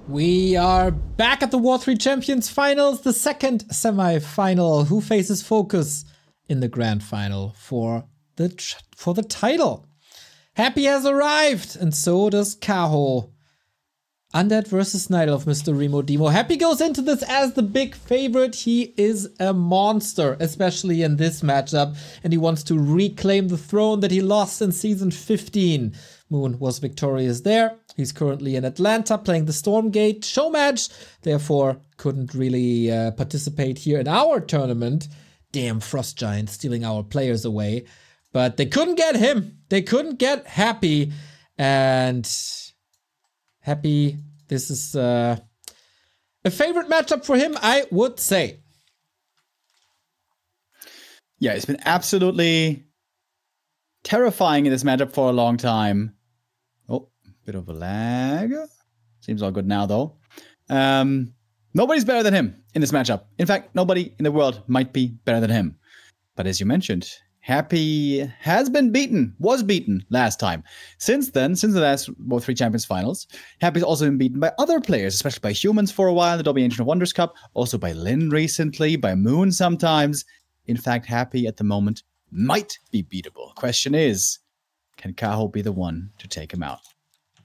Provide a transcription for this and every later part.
We are back at the W3Champions finals, the second semi-final. Who faces Focus in the grand final for the title? Happy has arrived, and so does Kaho. Undead versus Night Elf, Mr. Remo Demo. Happy goes into this as the big favorite. He is a monster, especially in this matchup, and he wants to reclaim the throne that he lost in Season 15. Moon was victorious there. He's currently in Atlanta playing the Stormgate show match, therefore couldn't really participate here in our tournament. Damn Frost Giant stealing our players away. But they couldn't get him. They couldn't get Happy. And Happy, this is a favorite matchup for him, I would say. Yeah, it's been absolutely terrifying in this matchup for a long time. Oh, bit of a lag. Seems all good now, though. Nobody's better than him in this matchup. In fact, nobody in the world might be better than him. But as you mentioned, Happy has been beaten, was beaten last time. Since then, since the last W3Champions finals, Happy's also been beaten by other players, especially by humans for a while in the W Wonders Cup, also by Lin recently, by Moon sometimes. In fact, Happy at the moment might be beatable. Question is, can Kaho be the one to take him out?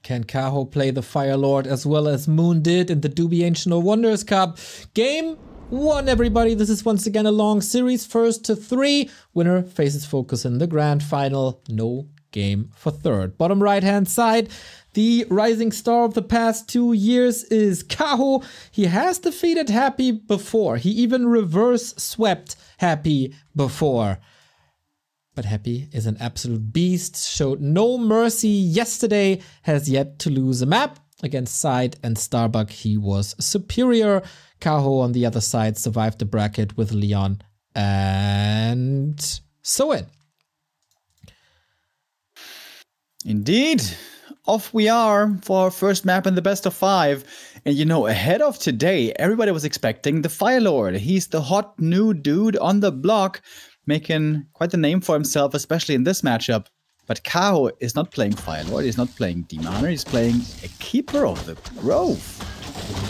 Can Kaho play the Fire Lord as well as Moon did in the W Wonders Cup? Game 1, everybody. This is once again a long series, 1st to 3. Winner faces Focus in the grand final. No game for third. Bottom right hand side, the rising star of the past 2 years is Kaho. He has defeated Happy before. He even reverse swept Happy before. But Happy is an absolute beast, showed no mercy yesterday, has yet to lose a map. Against Side and Starbuck, he was superior. Kaho on the other side survived the bracket with Leon and Soin. Indeed. Off we are for our first map in the best of 5. And you know, ahead of today, everybody was expecting the Fire Lord. He's the hot new dude on the block, making quite the name for himself, especially in this matchup. But Kaho is not playing Fire Lord, he's not playing Demon Hunter, he's playing a Keeper of the Grove.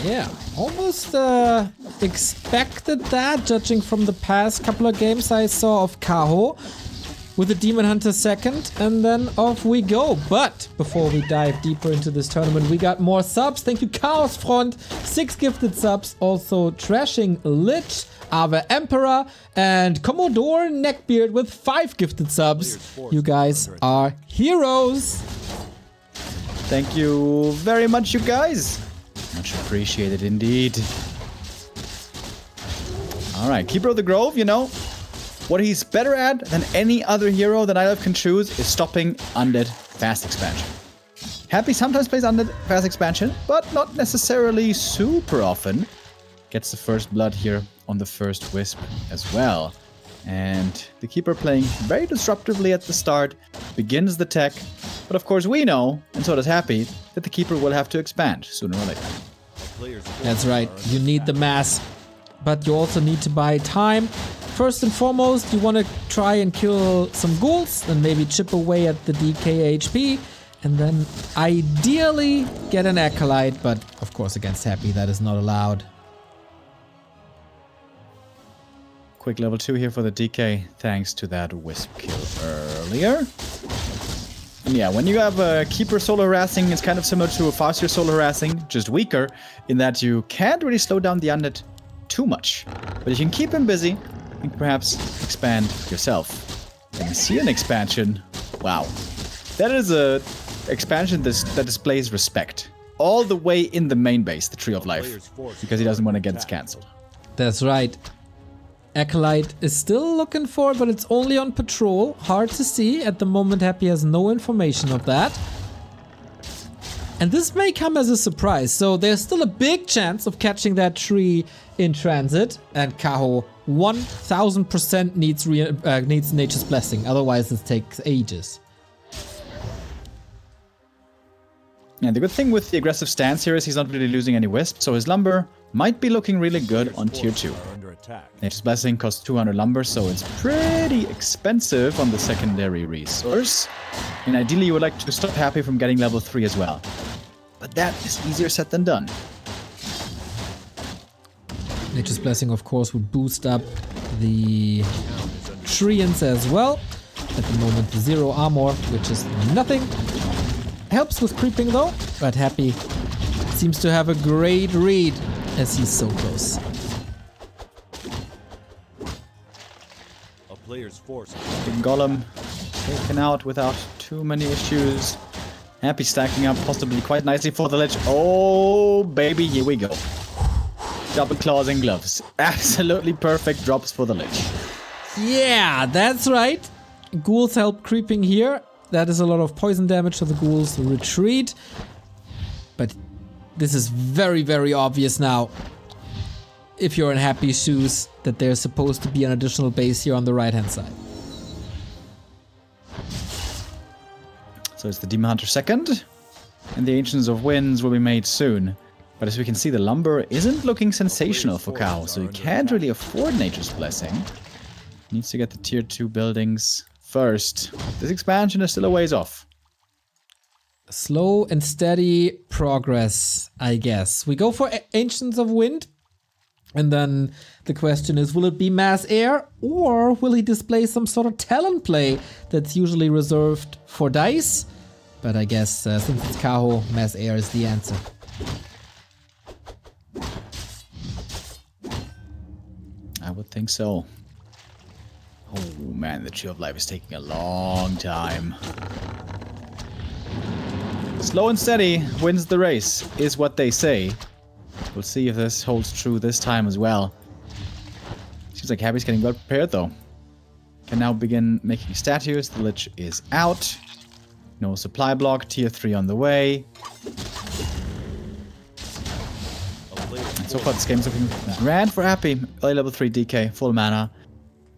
Yeah, almost expected that, judging from the past couple of games I saw of Kaho. With the Demon Hunter second, and then off we go. But before we dive deeper into this tournament, we got more subs. Thank you, Chaos Front. 6 gifted subs. Also Trashing Lich, Ave Emperor, and Commodore Neckbeard with 5 gifted subs. You guys are heroes. Thank you very much, you guys. Much appreciated indeed. Alright, Keeper of the Grove, you know. What he's better at than any other hero that Night Elf can choose is stopping Undead fast expansion. Happy sometimes plays Undead fast expansion, but not necessarily super often. Gets the first blood here on the first Wisp as well. And the Keeper playing very disruptively at the start, begins the tech, but of course we know, and so does Happy, that the Keeper will have to expand sooner or later. That's right, you need the mass, but you also need to buy time. First and foremost, you want to try and kill some ghouls, and maybe chip away at the DK HP, and then ideally get an Acolyte, but of course against Happy that is not allowed. Quick level 2 here for the DK, thanks to that Wisp kill earlier. And yeah, when you have a Keeper solo harassing, it's kind of similar to a Farseer solo harassing, just weaker, in that you can't really slow down the Undead too much. But if you can keep him busy, and perhaps expand yourself. And you see an expansion. Wow. That is a expansion that displays respect. All the way in the main base, the Tree of Life. Because he doesn't want to get it cancelled. That's right. Acolyte is still looking for it, but it's only on patrol. Hard to see. At the moment, Happy has no information of that. And this may come as a surprise. So there's still a big chance of catching that tree in transit. And Kaho 1000% needs Nature's Blessing. Otherwise, this takes ages. Yeah, the good thing with the aggressive stance here is he's not really losing any Wisp. So his lumber might be looking really good on tier 2. Nature's Blessing costs 200 lumber, so it's pretty expensive on the secondary resource. And ideally you would like to stop Happy from getting level 3 as well. But that is easier said than done. Nature's Blessing, of course, would boost up the Treants as well. At the moment, 0 armor, which is nothing. Helps with creeping though, but Happy seems to have a great read as he's so close. A player's force. Big Golem taken out without too many issues. Happy stacking up possibly quite nicely for the Lich. Oh, baby, here we go. Double claws and gloves. Absolutely perfect drops for the Lich. Yeah, that's right. Ghouls help creeping here. That is a lot of poison damage to the ghouls. Retreat. But this is very, very obvious now. If you're in Happy's shoes, that there's supposed to be an additional base here on the right-hand side. So it's the Demon Hunter second. And the Ancients of Winds will be made soon. But as we can see, the lumber isn't looking sensational for Kaho, so he can't really afford Nature's Blessing. Needs to get the tier 2 buildings first. This expansion is still a ways off. Slow and steady progress, I guess. We go for Ancients of Wind. And then the question is, will it be mass air? Or will he display some sort of talent play that's usually reserved for dice? But I guess since it's Kaho, mass air is the answer. I would think so. Oh man, the Tree of Life is taking a long time. Slow and steady wins the race, is what they say. We'll see if this holds true this time as well. Seems like Happy's getting well prepared though. Can now begin making statues. The Lich is out. No supply block, tier 3 on the way. And so far this game's looking grand for Happy. Early level 3 DK, full mana.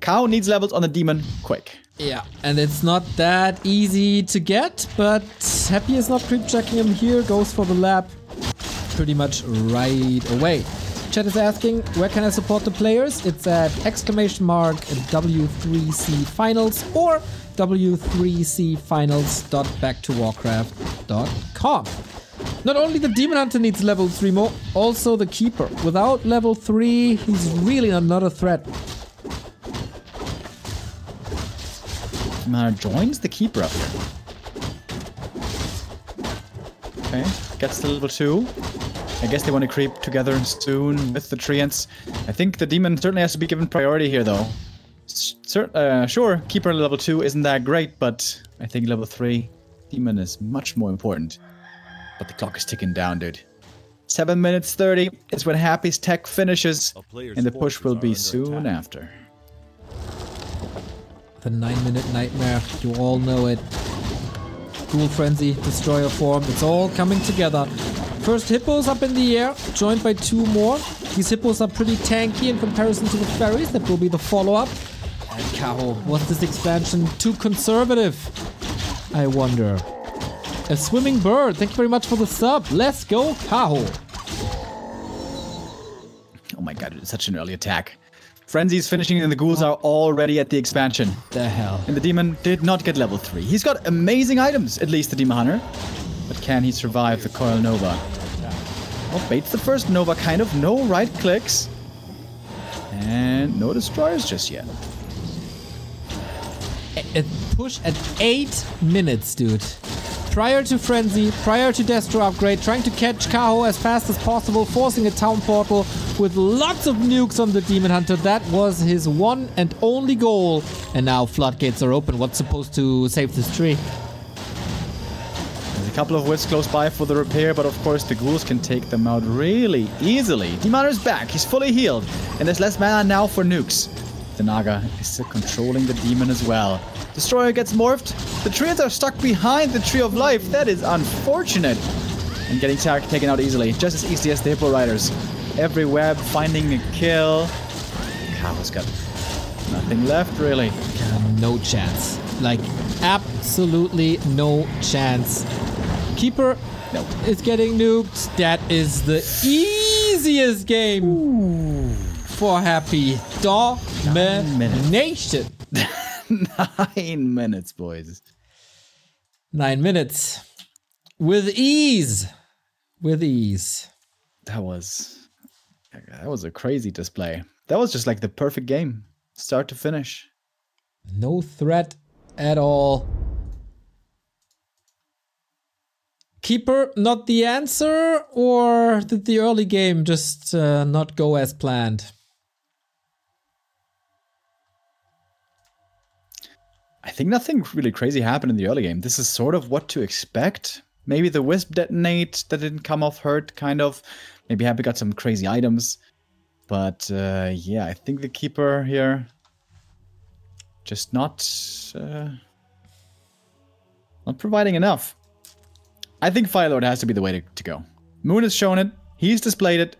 Kaho needs levels on the demon quick. Yeah, and it's not that easy to get, but Happy is not creep checking him here, goes for the lab pretty much right away. Chat is asking, where can I support the players? It's at !W3C Finals or W3Cfinals.backtowarcraft.com. Not only the Demon Hunter needs level 3 more, also the Keeper. Without level 3, he's really not a threat. Joins the Keeper up here. Okay, gets to level 2. I guess they want to creep together soon with the Treants. I think the Demon certainly has to be given priority here though. Sure, Keeper level 2 isn't that great, but I think level 3 Demon is much more important. But the clock is ticking down, dude. 7 minutes 30 is when Happy's tech finishes, and the push will be soon after. The 9-minute nightmare, you all know it. Ghoul Frenzy, Destroyer form, it's all coming together. First hippos up in the air, joined by 2 more. These hippos are pretty tanky in comparison to the fairies, that will be the follow-up. And Kaho, was this expansion too conservative? I wonder. A swimming bird, thank you very much for the sub. Let's go, Kaho. Oh my god, it's such an early attack. Frenzy's finishing and the ghouls are already at the expansion. The hell. And the demon did not get level 3. He's got amazing items, at least the Demon Hunter. But can he survive the Coil Nova? Oh, baits the first Nova, kind of. No right clicks. And no destroyers just yet. A push at 8 minutes, dude. Prior to Frenzy, prior to Destro upgrade, trying to catch Kaho as fast as possible, forcing a town portal with lots of nukes on the Demon Hunter. That was his one and only goal. And now floodgates are open. What's supposed to save this tree? There's a couple of wits close by for the repair, but of course the ghouls can take them out really easily. Demon Hunter's back, he's fully healed, and there's less mana now for nukes. The Naga is still controlling the demon as well. Destroyer gets morphed. The trees are stuck behind the Tree of Life. That is unfortunate. And getting taken out easily. Just as easy as the Hippo Riders. Every web finding a kill. Kaho's got nothing left, really. No chance. Like, absolutely no chance. Keeper is getting nuked. That is the easiest game for Happy. Domination. 9 minutes, boys. 9 minutes. With ease. With ease. That was That was a crazy display. That was just like the perfect game. Start to finish. No threat at all. Keeper not the answer, or did the early game just not go as planned? I think nothing really crazy happened in the early game. This is sort of what to expect. Maybe the Wisp detonate that didn't come off hurt, kind of. Maybe Happy got some crazy items. But yeah, I think the Keeper here just not providing enough. I think Firelord has to be the way to go. Moon has shown it. He's displayed it.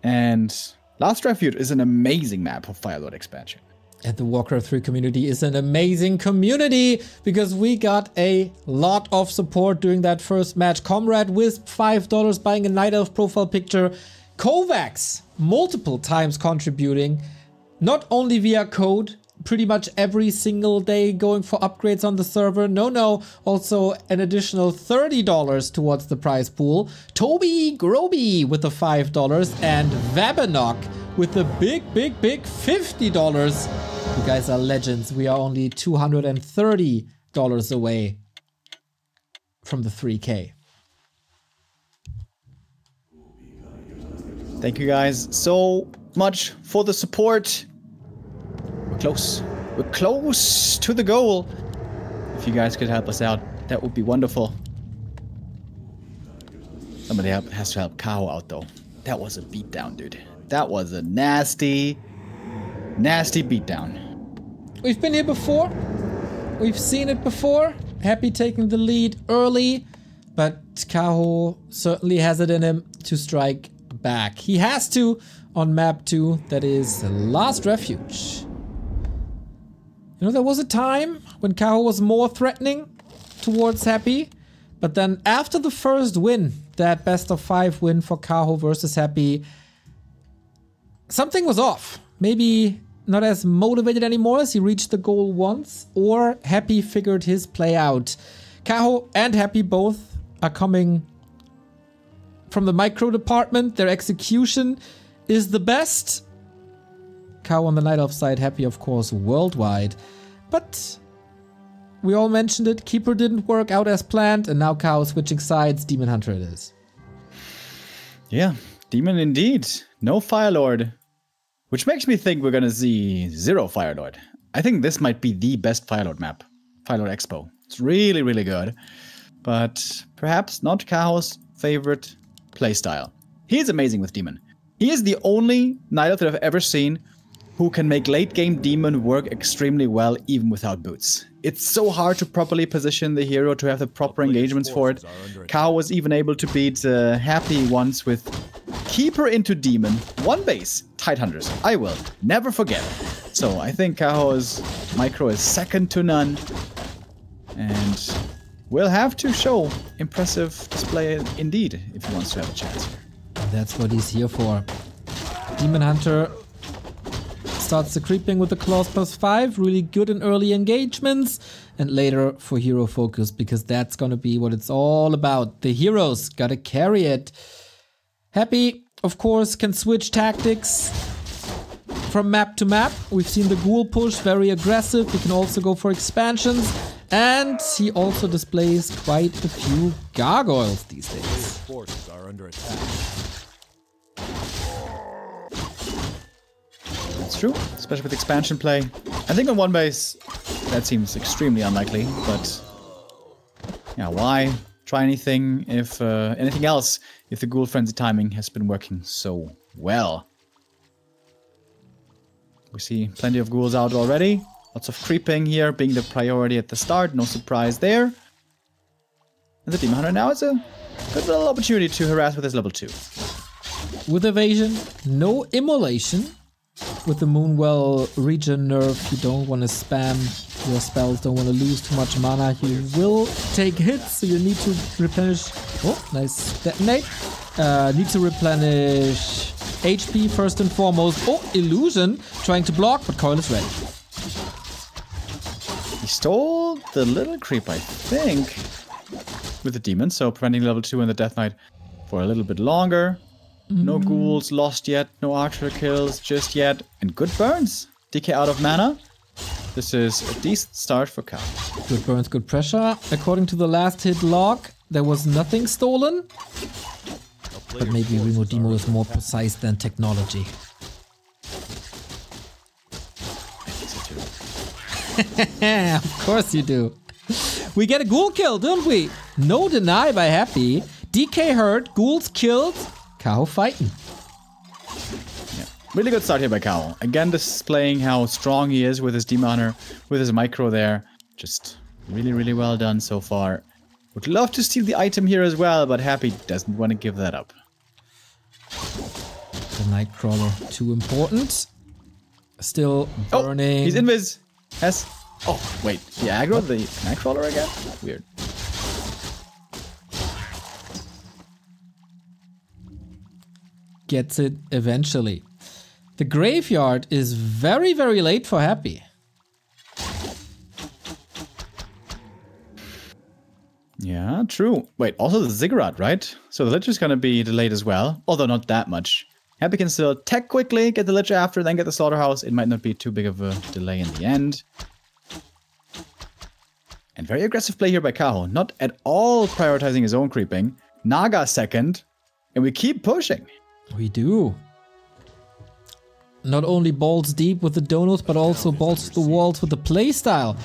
And Last Refuge is an amazing map for Firelord expansion. And the Warcraft 3 community is an amazing community because we got a lot of support during that first match. Comrade Wisp, $5 buying a Night Elf profile picture. Kovacs, multiple times contributing, not only via code, pretty much every single day going for upgrades on the server. No, also an additional $30 towards the prize pool. Toby Groby with the $5 and Vabanok with the big $50. You guys are legends. We are only $230 away from the 3K. Thank you guys so much for the support. We're close. We're close to the goal. If you guys could help us out, that would be wonderful. Somebody has to help Kaho out though. That was a beatdown, dude. That was a nasty beatdown. We've been here before. We've seen it before. Happy taking the lead early, but Kaho certainly has it in him to strike back. He has to on map 2, that is Last Refuge. You know, there was a time when Kaho was more threatening towards Happy, but then after the first win, that best of 5 win for Kaho versus Happy, something was off. Maybe not as motivated anymore as he reached the goal once, or Happy figured his play out. Kaho and Happy both are coming from the micro department. Their execution is the best. Kaho on the Night Elf side, Happy of course worldwide. But we all mentioned it, Keeper didn't work out as planned, and now Kaho switching sides, Demon Hunter it is. Yeah, Demon indeed. No Firelord. Which makes me think we're gonna see 0 Firelord. I think this might be the best Firelord map. Firelord Expo. It's really, really good. But perhaps not Kaho's favorite playstyle. He is amazing with Demon. He is the only Night Elf that I've ever seen who can make late game Demon work extremely well even without boots. It's so hard to properly position the hero to have the proper engagements for it. Kaho was even able to beat Happy once with Keeper into Demon, 1 base, Tide Hunters. I will never forget. So I think Kaho's micro is second to none. And will have to show impressive display indeed if he wants to have a chance. That's what he's here for. Demon Hunter starts the creeping with the claws +5, really good in early engagements, and later for hero focus, because that's gonna be what it's all about. The heroes gotta carry it. Happy, of course, can switch tactics from map to map. We've seen the ghoul push, very aggressive. He can also go for expansions, and he also displays quite a few gargoyles these days. Forces are under attack. That's true, especially with expansion play. I think on 1 base, that seems extremely unlikely, but yeah, why try anything if anything else if the Ghoul Frenzy timing has been working so well? We see plenty of ghouls out already. Lots of creeping here being the priority at the start, no surprise there. And the Demon Hunter now has a good little opportunity to harass with his level 2. With evasion, no immolation. With the Moonwell regen nerf, you don't want to spam your spells, don't want to lose too much mana. You will take hits, so you need to replenish... Oh, nice detonate. Need to replenish HP first and foremost. Oh, Illusion trying to block, but Coil is ready. He stole the little creep, I think, with the Demon, so preventing level 2 and the Death Knight for a little bit longer. No ghouls lost yet. No archer kills just yet. And good burns. DK out of mana. This is a decent start for Kaho. Good burns, good pressure. According to the last hit log, there was nothing stolen. But maybe Remo Demo is more precise than technology. Of course you do. We get a ghoul kill, don't we? No deny by Happy. DK hurt, ghouls killed. Kaho fighting. Yeah. Really good start here by Kaho. Again, displaying how strong he is with his Demon Hunter, with his micro there. Just really, really well done so far. Would love to steal the item here as well, but Happy doesn't want to give that up. The Nightcrawler, too important. Still burning. Oh, he's invis. Yes. Oh, wait. The aggro, the Nightcrawler again? Weird. Gets it eventually. The graveyard is very, very late for Happy. Yeah, true. Wait, also the Ziggurat, right? So the Lich is gonna be delayed as well, although not that much. Happy can still tech quickly, get the Lich after, then get the Slaughterhouse. It might not be too big of a delay in the end. And very aggressive play here by Kaho. Not at all prioritizing his own creeping. Naga second. And we keep pushing. We do. Not only balls deep with the donos, but also balls to the walls with the playstyle.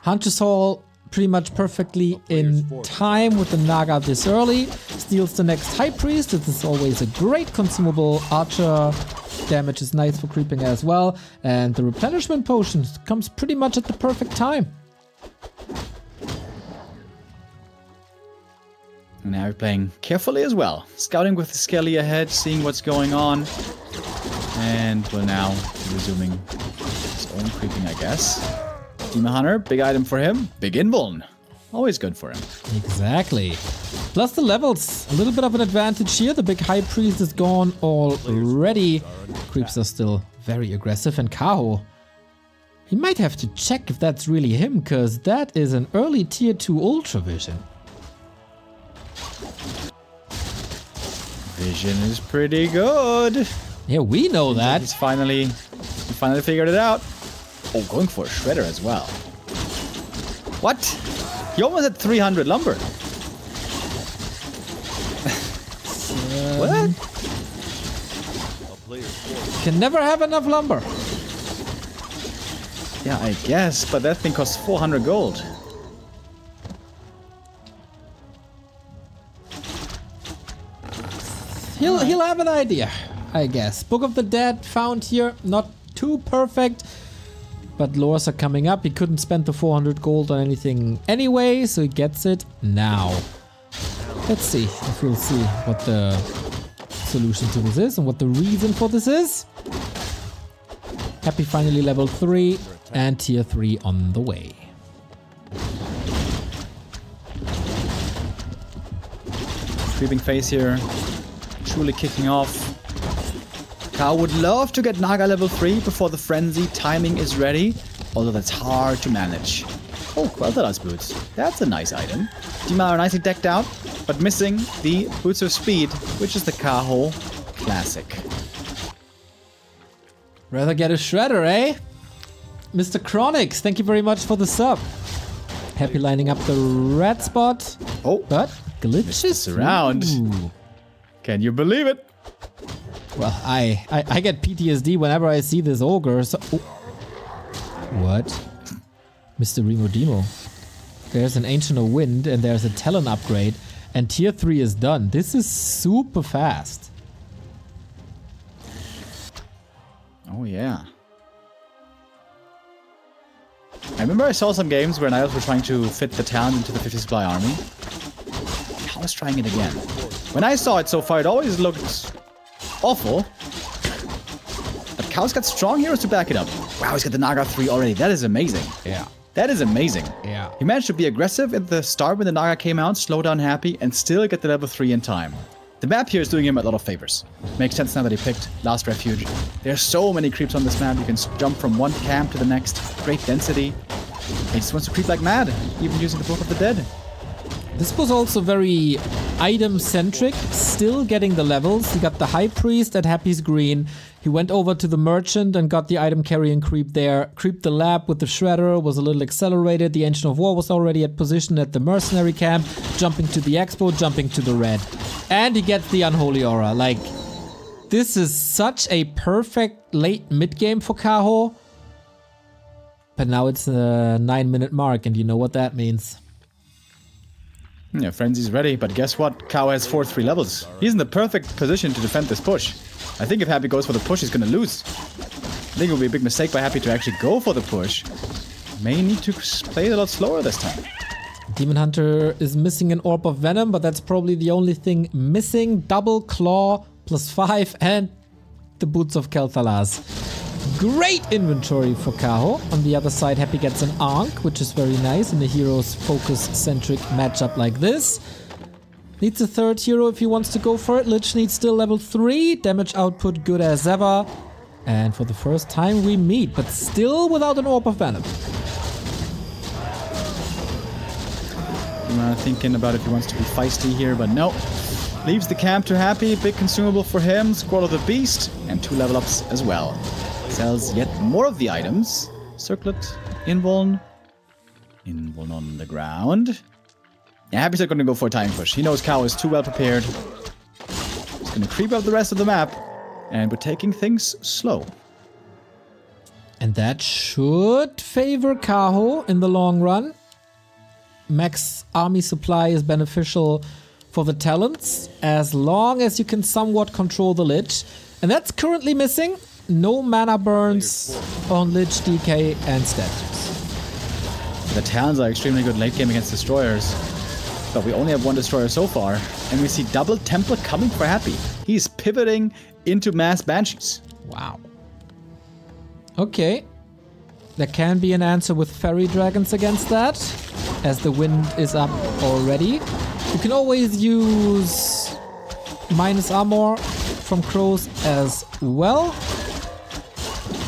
Hunter's Hall pretty much perfectly in time with the Naga this early. Steals the next High Priest. This is always a great consumable. Archer damage is nice for creeping as well. And the replenishment potion comes pretty much at the perfect time. And now we're playing carefully as well. Scouting with the Skelly ahead, seeing what's going on. And we're now resuming his own creeping, I guess. Demon Hunter, big item for him. Big invuln. Always good for him. Exactly. Plus the levels. A little bit of an advantage here. The big High Priest is gone already. Creeps are still very aggressive. And Kaho, he might have to check if that's really him, because that is an early tier 2 Ultra Vision. Vision is pretty good. Yeah, we know that. He finally figured it out. Oh, going for a shredder as well. What? He almost had 300 lumber. What? Can never have enough lumber. Yeah, I guess, but that thing costs 400 gold. He'll have an idea, I guess. Book of the Dead found here, not too perfect, but lures are coming up. He couldn't spend the 400 gold on anything anyway, so he gets it now. Let's see if we'll see what the solution to this is and what the reason for this is. Happy finally level 3 and tier 3 on the way. Creeping phase here. Truly kicking off. Kaho would love to get Naga level 3 before the frenzy timing is ready, although that's hard to manage. Oh, Quel'Thuz's boots. That's a nice item. Demon are nicely decked out, but missing the Boots of Speed, which is the Kaho classic. Rather get a shredder, eh? Mr. Chronix, thank you very much for the sub. Happy lining up the red spot. Oh, but glitches around. Ooh. Can you believe it? Well, I get PTSD whenever I see this ogre. So what? Mr. Remo Demo. There's an Ancient of Wind and there's a Talon upgrade. And tier 3 is done. This is super fast. Oh yeah. I remember I saw some games where Niles were trying to fit the Talon into the 50 supply army. I was trying it again. When I saw it so far, it always looked awful. But Kaho's got strong heroes to back it up. Wow, he's got the Naga 3 already. That is amazing. Yeah. That is amazing. Yeah. He managed to be aggressive at the start when the Naga came out, slow down Happy, and still get the level 3 in time. The map here is doing him a lot of favors. Makes sense now that he picked Last Refuge. There are so many creeps on this map. You can jump from one camp to the next. Great density. He just wants to creep like mad, even using the Book of the Dead. This was also very item-centric, still getting the levels. He got the High Priest at Happy's Green. He went over to the Merchant and got the item carrying creep there. Creeped the lab with the Shredder, was a little accelerated. The Ancient of War was already at position at the Mercenary Camp. Jumping to the Expo, jumping to the Red. And he gets the Unholy Aura. Like, this is such a perfect late mid-game for Kaho. But now it's a 9-minute mark, and you know what that means. Yeah, Frenzy's ready, but guess what? Kaho has 4-3 levels. He's in the perfect position to defend this push. I think if Happy goes for the push, he's gonna lose. I think it would be a big mistake by Happy to actually go for the push. May need to play it a lot slower this time. Demon Hunter is missing an Orb of Venom, but that's probably the only thing missing. Double Claw, +5, and the Boots of Kel'Thuzad. Great inventory for Kaho. On the other side, Happy gets an Ankh, which is very nice in a heroes focus-centric matchup like this. Needs a third hero if he wants to go for it. Lich needs still level 3. Damage output good as ever. And for the first time we meet, but still without an Orb of Venom. Thinking about if he wants to be feisty here, but no. Leaves the camp to Happy. Big consumable for him. Squall of the Beast. And 2 level ups as well. Sells yet more of the items. Circlet, Invuln. Invuln on the ground. Yeah, Happy's not going to go for a time push. He knows Kaho is too well prepared. He's going to creep up the rest of the map. And we're taking things slow. And that should favor Kaho in the long run. Max army supply is beneficial for the talents, as long as you can somewhat control the Lich. And that's currently missing. No mana burns on Lich, DK, and statues. The talents are extremely good late game against destroyers. But we only have 1 destroyer so far. And we see double Templar coming for Happy. He's pivoting into mass Banshees. Wow. Okay. There can be an answer with Fairy Dragons against that, as the wind is up already. You can always use minus armor from Crows as well.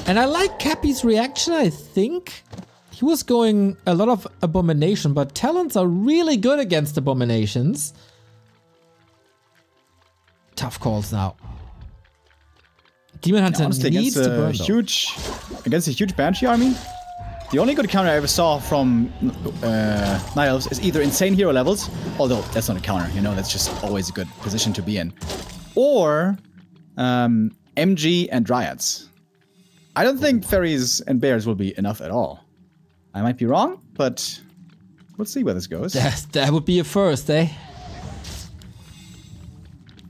And I like Happy's reaction, I think. He was going a lot of Abomination, but talents are really good against Abominations. Tough calls now. Demon Hunter needs to burn against a huge Banshee army. The only good counter I ever saw from Night Elves is either insane hero levels, although that's not a counter, you know, that's just always a good position to be in, or MG and Dryads. I don't think Fairies and Bears will be enough at all. I might be wrong, but we'll see where this goes. That would be a first, eh?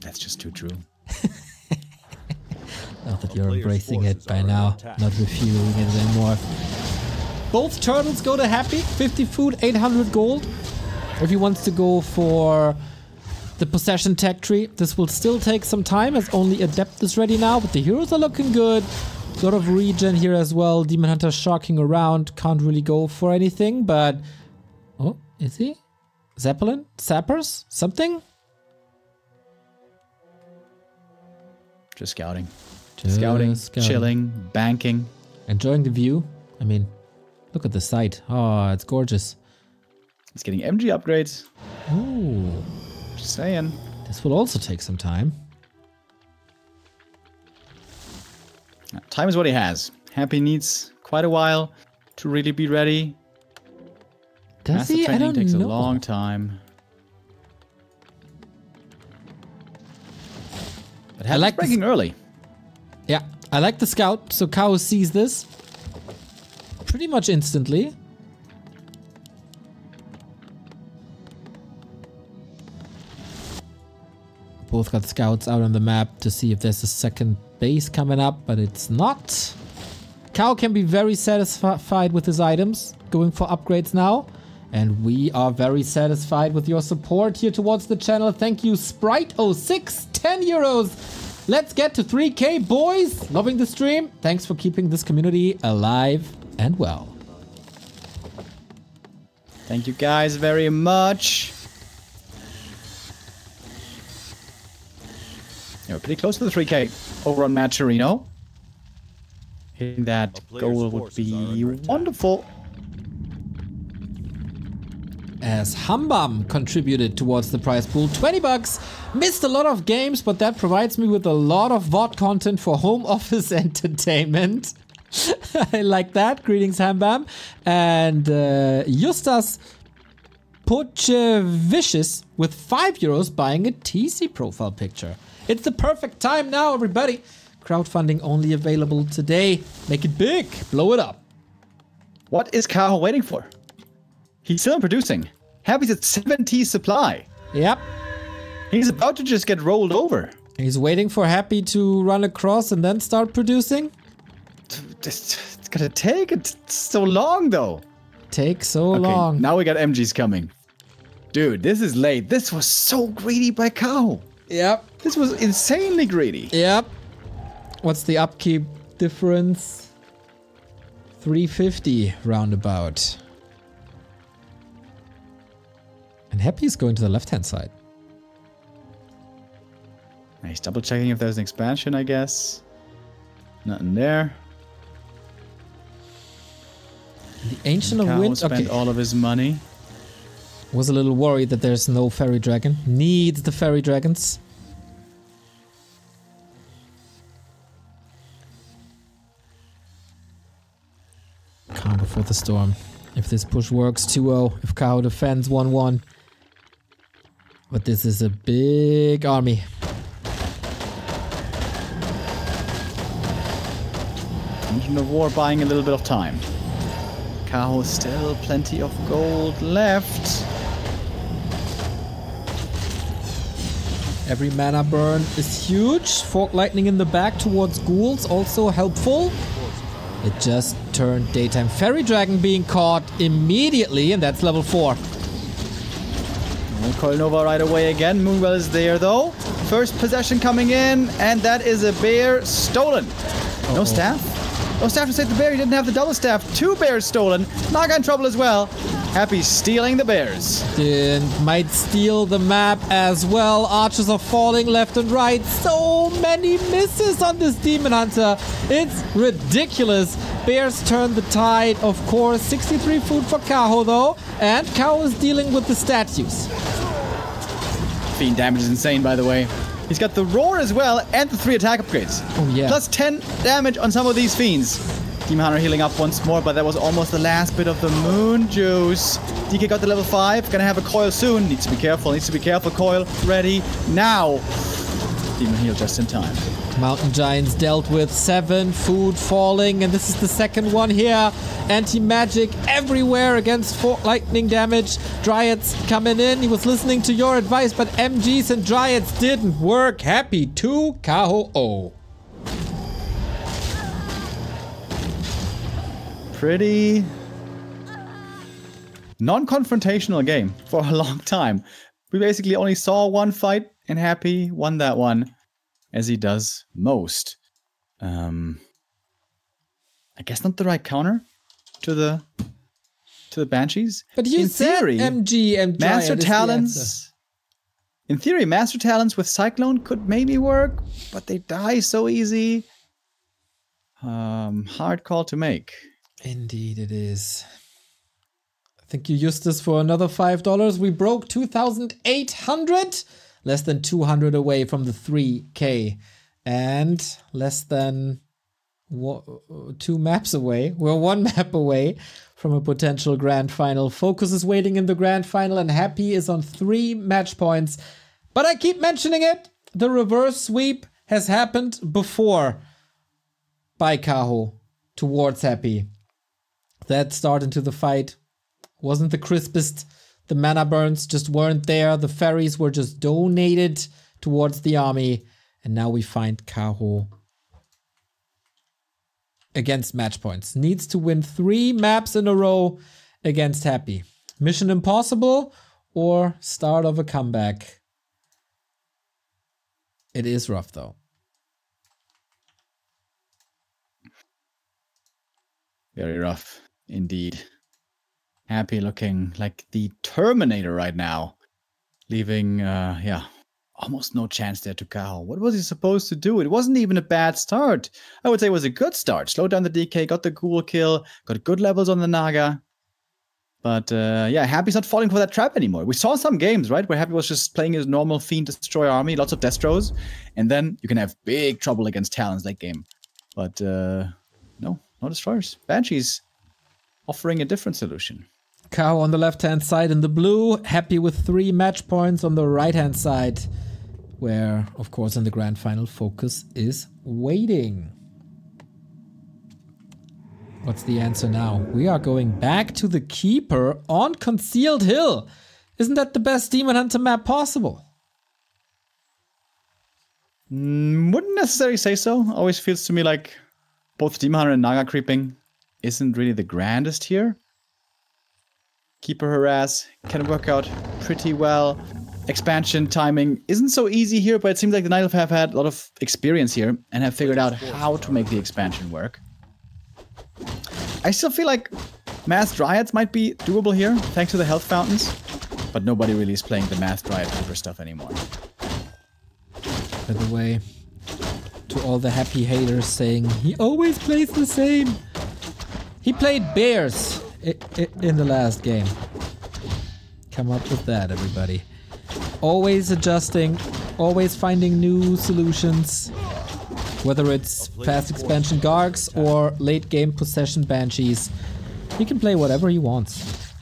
That's just too true. Not that you're embracing it by now, not refueling it anymore. Both turtles go to Happy, 50 food, 800 gold. If he wants to go for the possession tech tree, this will still take some time as only Adept is ready now, but the heroes are looking good. A lot of regen here as well. Demon Hunter shocking around, can't really go for anything, but... Oh, is he? Zeppelin? Sappers? Something? Just scouting. Scouting, chilling, banking. Enjoying the view. I mean, look at the site. Oh, it's gorgeous. He's getting MG upgrades. Ooh. Just saying. This will also take some time. Time is what he has. Happy needs quite a while to really be ready. Does he? I don't takes know. a long time. But I like breaking early. Yeah, I like the scout. So Kaho sees this pretty much instantly. Both got scouts out on the map to see if there's a second base coming up, but it's not. Kaho can be very satisfied with his items, going for upgrades now. And we are very satisfied with your support here towards the channel. Thank you, Sprite06, 10 euros. Let's get to 3K, boys. Loving the stream. Thanks for keeping this community alive and well. Thank you guys very much. Yeah, we're pretty close to the 3K over on Matcherino. Hitting that goal would be wonderful. as Hambam contributed towards the prize pool. 20 bucks. Missed a lot of games, but that provides me with a lot of VOD content for home office entertainment. I like that. Greetings, Hambam. And Justas Pochevicious with €5 buying a TC profile picture. It's the perfect time now, everybody. Crowdfunding only available today. Make it big. Blow it up. What is Kaho waiting for? He's still producing. Happy's at 70 supply. Yep. He's about to just get rolled over. He's waiting for Happy to run across and then start producing. It's gonna take so long, though. Takes so long. Now we got MGs coming. Dude, this is late. This was so greedy by Kaho. Yep. This was insanely greedy. Yep. What's the upkeep difference? 350 roundabout. And Happy is going to the left-hand side. He's double checking if there's an expansion, I guess. Nothing there. The Ancient of Kaho Wind. spent all of his money. Was a little worried that there's no fairy dragon. Needs the fairy dragons. Calm before the storm. If this push works, 2-0. If Kaho defends, 1-1. But this is a big army. Engine of War buying a little bit of time. Kaho still plenty of gold left. Every mana burn is huge. Fork lightning in the back towards ghouls, also helpful. It just turned daytime. Fairy dragon being caught immediately, and that's level 4. Coil Nova right away again. Moonwell is there though. First possession coming in, and that is a bear stolen. No staff? No staff to save the bear. He didn't have the double staff. 2 bears stolen. Naga in trouble as well. Happy stealing the bears. And might steal the map as well. Archers are falling left and right. So many misses on this Demon Hunter. It's ridiculous. Bears turn the tide, of course. 63 food for Kaho though. And Kaho is dealing with the statues. Fiend damage is insane, by the way. He's got the roar as well and the 3 attack upgrades. Oh yeah. Plus 10 damage on some of these fiends. Demon Hunter healing up once more, but that was almost the last bit of the moon juice. DK got the level 5. Gonna have a coil soon. Needs to be careful. Needs to be careful. Coil ready now. Demon heal just in time. Mountain Giants dealt with 7 food falling, and this is the second one here. Anti-magic everywhere against Fork lightning damage. Dryads coming in. He was listening to your advice, but MGs and Dryads didn't work. Happy 2, Kaho 0. Pretty non-confrontational game for a long time. We basically only saw one fight, and Happy won that one, as he does most. I guess not the right counter to the Banshees. But you in said theory, MG and Master Dryad is the Talents. answer. In theory, Master Talents with Cyclone could maybe work, but they die so easy. Hard call to make. Indeed it is. I think you used this for another $5. We broke 2,800. Less than 200 away from the 3K. And less than 2 maps away. We're 1 map away from a potential grand final. Focus is waiting in the grand final, and Happy is on 3 match points. But I keep mentioning it. The reverse sweep has happened before by Kaho towards Happy. That start into the fight wasn't the crispest. The mana burns just weren't there. The fairies were just donated towards the army. And now we find Kaho against match points. Needs to win 3 maps in a row against Happy. Mission impossible or start of a comeback. It is rough though. Very rough indeed. Happy looking like the Terminator right now. Leaving, almost no chance there to Kaho. What was he supposed to do? It wasn't even a bad start. I would say it was a good start. Slowed down the DK, got the ghoul kill, got good levels on the Naga. But yeah, Happy's not falling for that trap anymore. We saw some games, right, where Happy was just playing his normal Fiend Destroy army, lots of Destros, and then you can have big trouble against Talons late game. But no Destroyers. Banshees offering a different solution. Kaho on the left-hand side in the blue, Happy with 3 match points on the right-hand side, where, of course, in the grand final, focus is waiting. What's the answer now? We are going back to the Keeper on Concealed Hill. Isn't that the best Demon Hunter map possible? Wouldn't necessarily say so. Always feels to me like both Demon Hunter and Naga creeping isn't really the grandest here. Keeper Harass can work out pretty well. Expansion timing isn't so easy here, but it seems like the Night Elf have had a lot of experience here and have figured out how to make the expansion work. I still feel like Mass Dryads might be doable here, thanks to the health fountains, but nobody really is playing the Mass Dryad Keeper stuff anymore. By the way, to all the Happy haters saying he always plays the same. He played Bears in the last game. Come up with that, everybody. Always adjusting, always finding new solutions. Whether it's fast expansion Gargs or late game possession Banshees, he can play whatever he wants.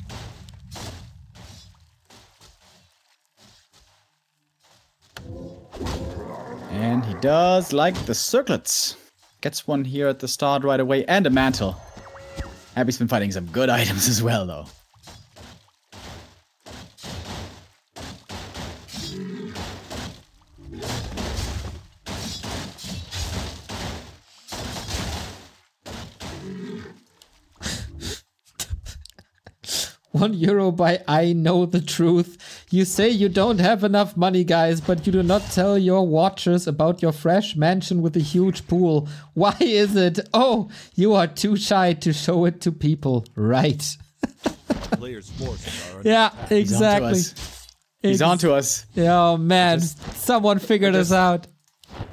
And he does like the circlets. Gets one here at the start right away and a mantle. Happy's been fighting some good items as well, though. €1 by I Know the Truth. You say you don't have enough money, guys, but you do not tell your watchers about your fresh mansion with a huge pool. Why is it? Oh, you are too shy to show it to people. Right. Players forces are Yeah, exactly. He's on to us. Oh, man. Someone figured us out.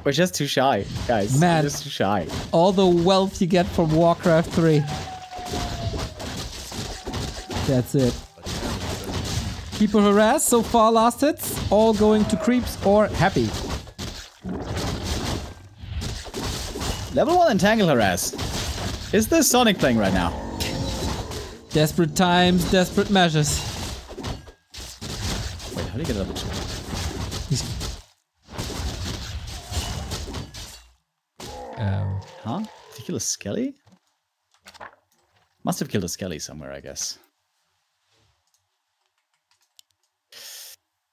We're just too shy, guys. Man. We're just too shy. All the wealth you get from Warcraft 3. That's it. Keeper Harass, so far last hits, all going to creeps or Happy. Level 1 Entangle Harass. Is this Sonic playing right now? Desperate times, desperate measures. Wait, how do you get level 2? Huh? Did he kill a Skelly? Must have killed a Skelly somewhere, I guess.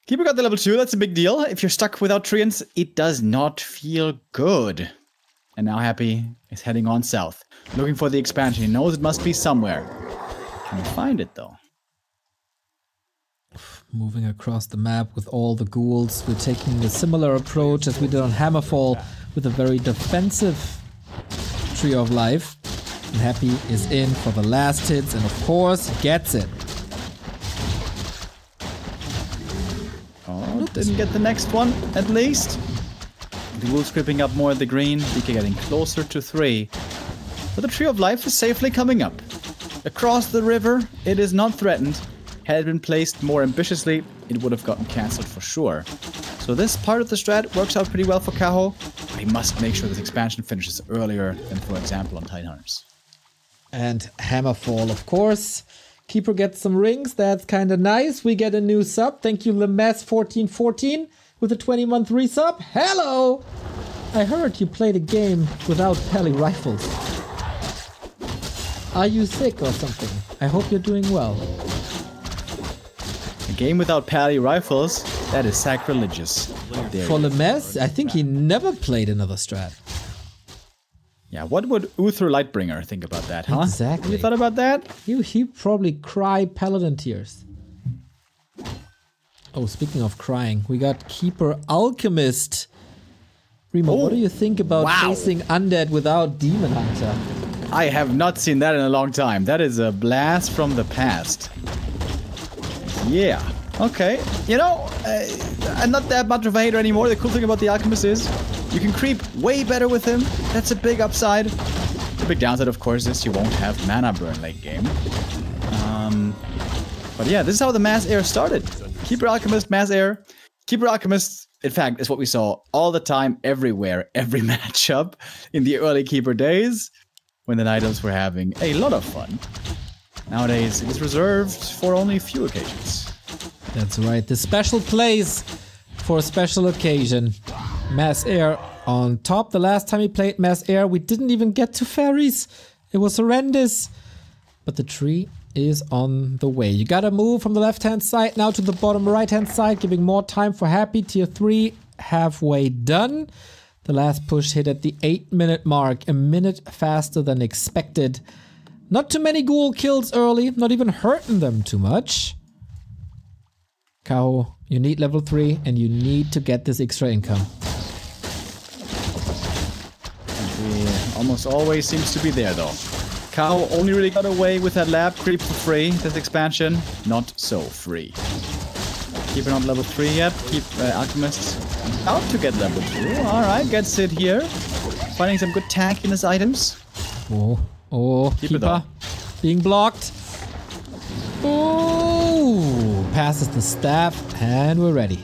Keeper got the level 2, that's a big deal. If you're stuck without Treants, it does not feel good. And now Happy is heading on south, looking for the expansion. He knows it must be somewhere. Can he find it, though? Moving across the map with all the ghouls, we're taking a similar approach as we did on Hammerfall with a very defensive Tree of Life. And Happy is in for the last hits and of course gets it. Oh, didn't get the next one, at least. The wolves creeping up more at the green. DK getting closer to 3. But the Tree of Life is safely coming up. Across the river, it is not threatened. Had it been placed more ambitiously, it would have gotten cancelled for sure. So this part of the strat works out pretty well for Kaho, but he must make sure this expansion finishes earlier than, for example, on Tidehunters. And Hammerfall, of course. Keeper gets some rings, that's kind of nice. We get a new sub. Thank you, Lemes1414, with a 20-month resub. Hello! I heard you played a game without Pally rifles. Are you sick or something? I hope you're doing well. A game without Pally rifles? That is sacrilegious. For Lemes, I think he never played another strat. Yeah, what would Uther Lightbringer think about that, huh? Exactly. Have you thought about that? He probably cry paladin tears. Oh, speaking of crying, we got Keeper Alchemist. Remo, what do you think about facing undead without Demon Hunter? I have not seen that in a long time. That is a blast from the past. Yeah. Okay. You know, I'm not that much of a hater anymore. The cool thing about the Alchemist is you can creep way better with him. That's a big upside. The big downside, of course, is you won't have mana burn late game. But yeah, this is how the Mass Air started. Keeper Alchemist, Mass Air. Keeper Alchemist, in fact, is what we saw all the time, everywhere, every matchup in the early Keeper days when the Nidals were having a lot of fun. Nowadays, it is reserved for only a few occasions. That's right. The special plays for a special occasion. Mass Air on top. The last time we played Mass Air, we didn't even get to fairies. It was horrendous. But the tree is on the way. You gotta move from the left-hand side now to the bottom right-hand side, giving more time for Happy. Tier 3 halfway done. The last push hit at the 8-minute mark, a minute faster than expected. Not too many ghoul kills early, not even hurting them too much. Kaho, you need level 3 and you need to get this extra income. Almost always seems to be there though. Kaho only really got away with that lab creep for free, this expansion. Not so free. Keeper not level 3 yet. Keep Alchemist out to get level 2. Alright, gets it here. Finding some good tankiness items. Oh, Keeper being blocked. Oh, passes the staff and we're ready.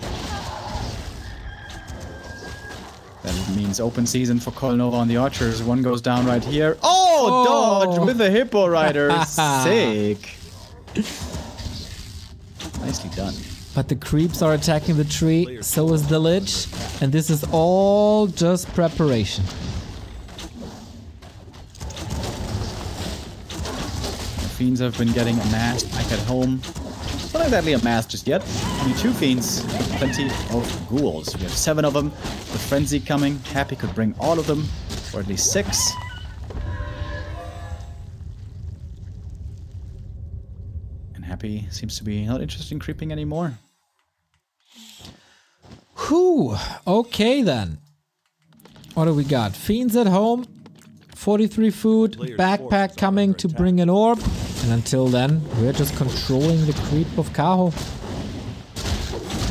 That means open season for Kolnova on the Archers. One goes down right here. Oh, dodge with the Hippo Rider. Sick. Nicely done. But the creeps are attacking the tree, so is the Lich. And this is all just preparation. The Fiends have been getting amassed back at home. Not exactly amassed just yet. Only 2 Fiends, but plenty of ghouls. We have 7 of them. With Frenzy coming, Happy could bring all of them, or at least 6. And Happy seems to be not interested in creeping anymore. Whew. Okay then. What do we got? Fiends at home. 43 food. Backpack coming to bring an orb. And until then, we're just controlling the creep of Kaho.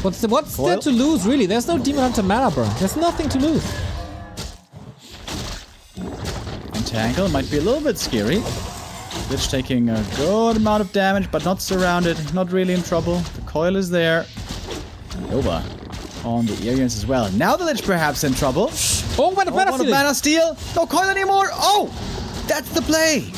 What's there to lose, really? There's no Demon Hunter mana burn. There's nothing to lose. Entangle might be a little bit scary. Lich taking a good amount of damage, but not surrounded. Not really in trouble. The coil is there. Nova on the Arians as well. Now the Lich perhaps in trouble. Oh, mana steal. No coil anymore. Oh, that's the play.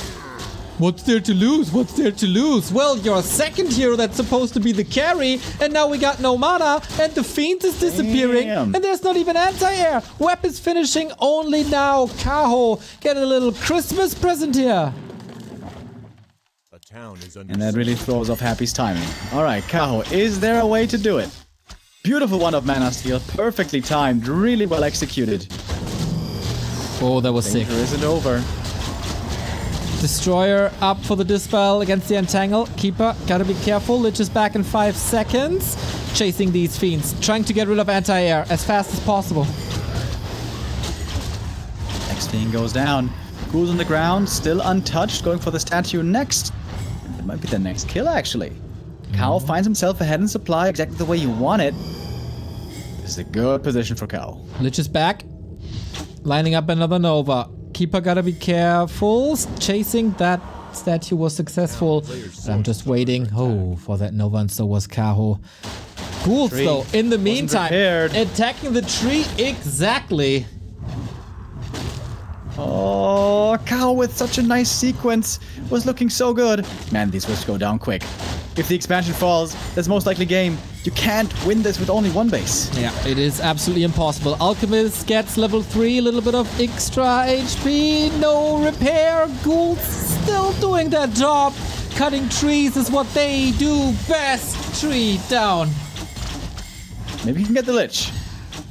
What's there to lose? What's there to lose? Well, your second hero that's supposed to be the carry, and now we got no mana, and the Fiend is disappearing, and there's not even anti-air. Weapons finishing only now. Kaho, get a little Christmas present here. And that really throws off Happy's timing. Alright, Kaho, is there a way to do it? Beautiful one of mana steal, perfectly timed, really well executed. Oh, that was sick. Danger isn't over. Destroyer up for the dispel against the Entangle. Keeper, gotta be careful. Lich is back in 5 seconds. Chasing these Fiends. Trying to get rid of anti-air as fast as possible. Next Fiend goes down. Ghouls on the ground, still untouched. Going for the statue next. It might be the next kill, actually. Kaho finds himself ahead in supply exactly the way you want it. This is a good position for Kaho. Lich is back. Lining up another Nova. Keeper gotta be careful. Chasing that statue was successful. But I'm just waiting. Oh, for that Nova, and so was Kaho. Ghouls though, in the meantime, attacking the tree exactly. Oh, Kaho with such a nice sequence. Was looking so good. Man, these will go down quick. If the expansion falls, that's most likely game. You can't win this with only 1 base. Yeah, it is absolutely impossible. Alchemist gets level 3, a little bit of extra HP, no repair. Ghouls still doing their job. Cutting trees is what they do best. Tree down. Maybe he can get the Lich.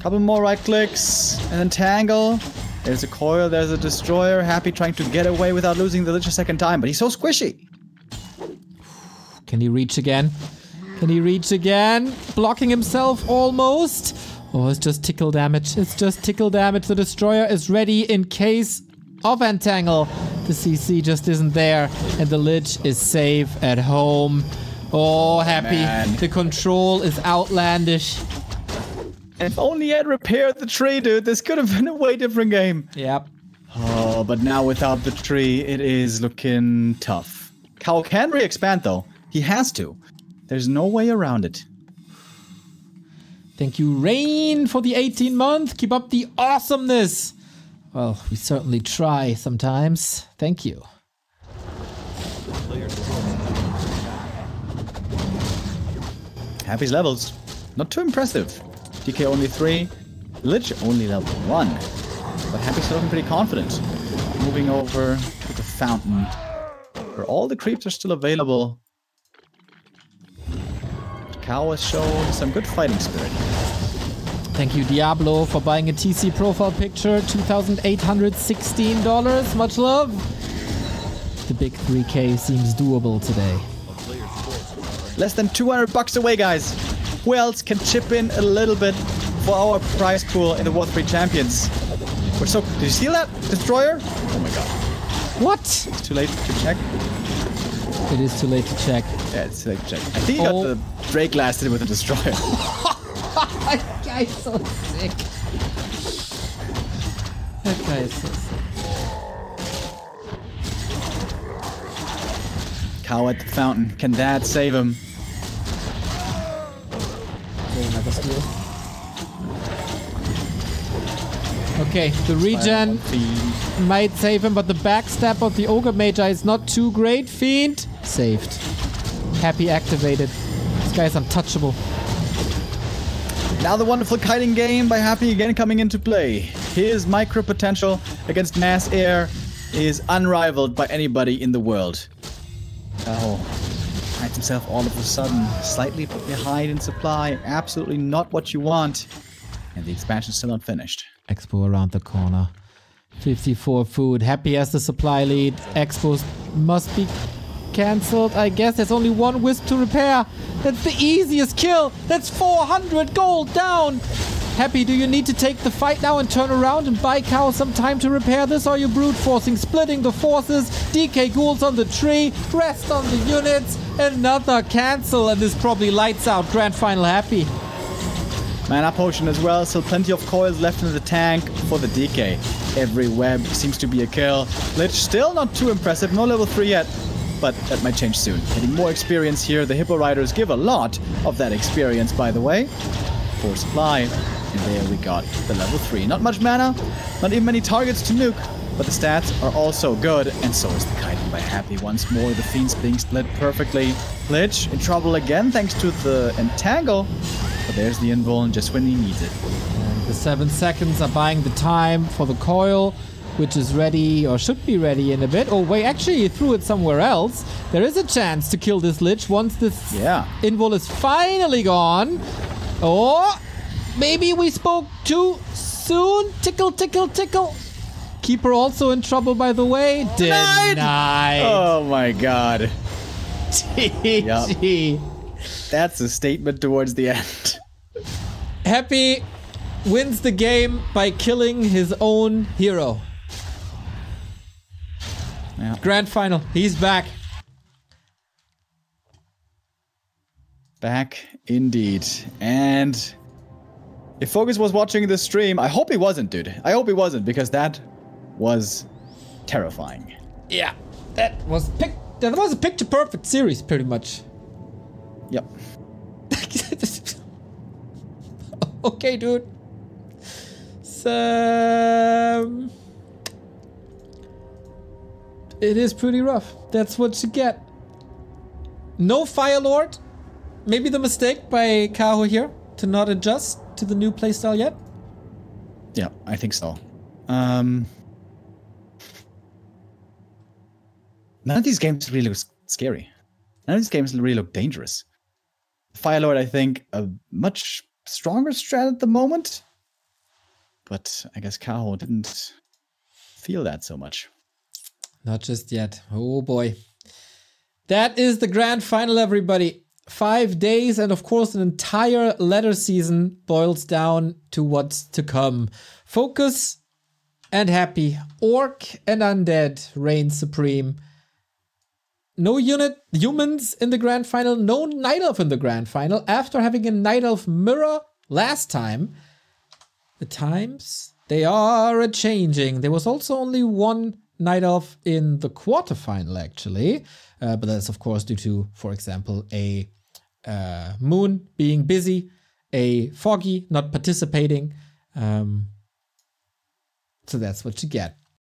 Couple more right clicks and entangle. There's a coil, there's a destroyer. Happy trying to get away without losing the Lich a second time, but he's so squishy. Can he reach again? Can he reach again? Blocking himself almost. Oh, it's just tickle damage. It's just tickle damage. The destroyer is ready in case of entangle. The CC just isn't there. And the Lich is safe at home. Oh, Happy. Man. The control is outlandish. If only he had repaired the tree, dude. This could have been a way different game. Yep. Oh, but now without the tree, it is looking tough. Kaho can re-expand, though. He has to. There's no way around it. Thank you, Rain, for the 18-month. Keep up the awesomeness. Well, we certainly try sometimes. Thank you. Happy's levels. Not too impressive. DK only 3. Lich only level 1. But Happy's looking pretty confident. Moving over to the fountain, where all the creeps are still available. Kaho has shown some good fighting spirit. Thank you, Diablo, for buying a TC profile picture. $2,816. Much love. The big 3K seems doable today. Less than $200 away, guys. Who else can chip in a little bit for our prize pool in the WC3Champions? We're so... Did you steal that? Destroyer? Oh my god. What? It's too late to check. It is too late to check. Yeah, it's too late to check. I think he got the Drake lasted with a Destroyer. That guy's so sick. That guy is so sick. Kaho at the fountain. Can that save him? Okay, another steal. Okay, the regen might save him, but the backstab of the Ogre Magi is not too great. Fiend saved. Happy activated. This guy's untouchable. Now the wonderful kiting game by Happy again coming into play. His micro potential against mass air is unrivaled by anybody in the world. Kaho finds himself all of a sudden slightly behind in supply. Absolutely not what you want. And the expansion's still unfinished. Expo around the corner. 54 food. Happy has the supply lead. Expos must be cancelled. I guess there's only one wisp to repair. That's the easiest kill. That's 400 gold down. Happy, do you need to take the fight now and turn around and buy Kaho some time to repair this? Or are you brute forcing, splitting the forces? DK ghouls on the tree, rest on the units, another cancel, and this probably lights out Grand Final Happy. Mana potion as well, still plenty of coils left in the tank for the DK. Every web seems to be a kill. Lich still not too impressive, no level 3 yet, but that might change soon. Getting more experience here, the Hippo Riders give a lot of that experience, by the way. For supply, and there we got the level 3. Not much mana, not even many targets to nuke, but the stats are also good, and so is the kiting by Happy once more. The Fiends being split perfectly. Lich in trouble again thanks to the Entangle. But there's the invuln just when he needs it. And the 7 seconds are buying the time for the coil, which is ready, or should be ready in a bit. Oh wait, actually he threw it somewhere else. There is a chance to kill this Lich once this invul is finally gone. Oh, maybe we spoke too soon. Tickle, tickle, tickle. Keeper also in trouble, by the way. Denied. Oh my god. GG. Yep. That's a statement towards the end. Happy wins the game by killing his own hero. Yeah. Grand Final. He's back. Back indeed. And if Focus was watching this stream, I hope he wasn't, dude. I hope he wasn't, because that was terrifying. Yeah, that was a picture perfect series, pretty much. Yep. Okay, dude. So it is pretty rough. That's what you get. No Fire Lord. Maybe the mistake by Kaho here to not adjust to the new playstyle yet. Yeah, I think so. None of these games really look scary. None of these games really look dangerous. Fire Lord, I think, a much stronger strat at the moment. But I guess Kaho didn't feel that so much. Not just yet. Oh boy. That is the Grand Final, everybody. 5 days and of course an entire ladder season boils down to what's to come. Focus and Happy. Orc and Undead reign supreme. No humans in the Grand Final, no Night Elf in the Grand Final. After having a Night Elf mirror last time, the times, they are a-changing. There was also only one Night Elf in the quarterfinal, actually. But that's, of course, due to, for example, a Moon being busy, a Foggy not participating. So that's what you get.